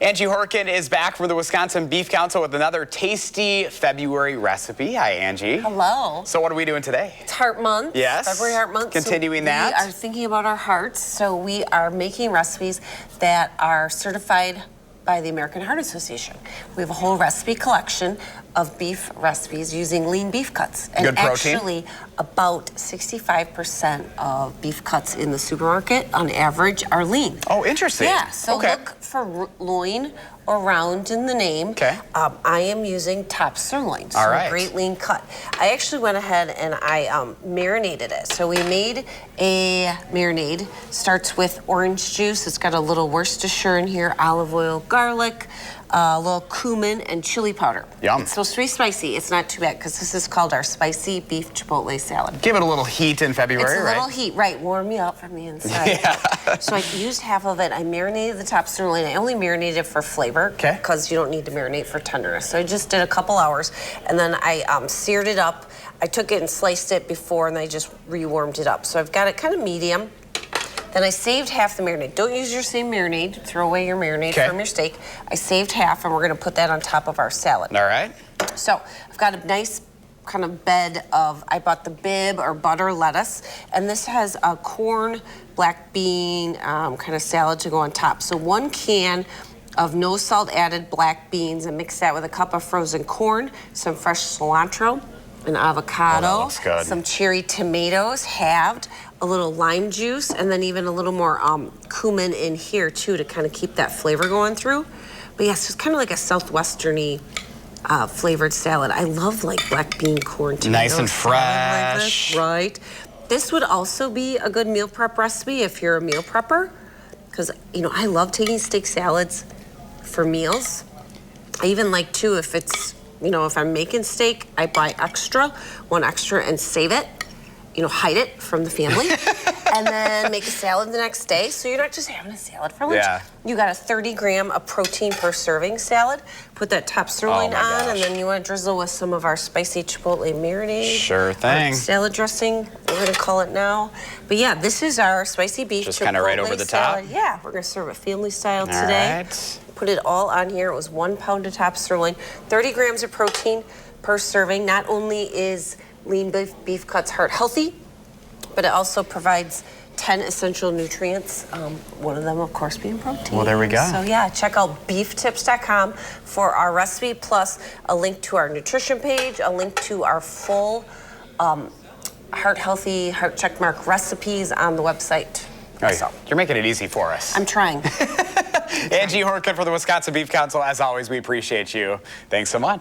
Angie Horkin is back from the Wisconsin Beef Council with another tasty February recipe. Hi, Angie. Hello. So what are we doing today? It's Heart Month. Yes. February Heart Month. Continuing that. We are thinking about our hearts, so we are making recipes that are certified by the American Heart Association. We have a whole recipe collection of beef recipes using lean beef cuts. And good protein. Actually, about 65% of beef cuts in the supermarket, on average, are lean. Oh, interesting. Yeah, so look for loin or round in the name. Okay. I am using top sirloin, so all right. a great lean cut. I actually went ahead and I marinated it. So we made a marinade. Starts with orange juice. It's got a little Worcestershire in here, olive oil, garlic, a little cumin, and chili powder. Yum. It's supposed to be spicy. It's not too bad because this is called our spicy beef chipotle salad. Give it a little heat in February, It's a little heat, right? Warm you up from the inside. Yeah. So I used half of it. I marinated the top sirloin. I only marinated it for flavor because you don't need to marinate for tenderness. So I just did a couple hours, and then I seared it up. I took it and sliced it before, and I just rewarmed it up. So I've got it kind of medium. Then I saved half the marinade. Don't use your same marinade. Throw away your marinade from your steak. I saved half, and we're going to put that on top of our salad. All right. So I've got a nice kind of bed of, I bought the Bib or butter lettuce, and this has a corn, black bean kind of salad to go on top. So 1 can of no salt added black beans, and mix that with a cup of frozen corn, some fresh cilantro, an avocado, some cherry tomatoes halved, a little lime juice, and then even a little more cumin in here too to kind of keep that flavor going through. But yes, it's kind of like a southwesterny flavored salad. I love like black bean corn tomatoes. Nice and fresh. Like right. This would also be a good meal prep recipe if you're a meal prepper, because you know I love taking steak salads for meals. I even like too if it's, you know, if I'm making steak, I buy one extra and save it, you know, hide it from the family, and then make a salad the next day. So you're not just having a salad for lunch. Yeah. You got a 30 gram of protein per serving salad. Put that top sirloin on, and then you want to drizzle with some of our spicy chipotle marinade. Sure thing. Salad dressing, we're gonna call it now. But yeah, this is our spicy beef just chipotle kind of right over the salad. top. Yeah, we're gonna serve it family style today. Right. Put it all on here. It was 1 pound of top sirloin, 30 grams of protein per serving. Not only is lean beef cuts heart healthy, but it also provides 10 essential nutrients. One of them, of course, being protein. Well, there we go. So yeah, check out beeftips.com for our recipe, plus a link to our nutrition page, a link to our full heart healthy, heart checkmark recipes on the website. Right. So, you're making it easy for us. I'm trying. Angie Horkin for the Wisconsin Beef Council. As always, we appreciate you. Thanks so much.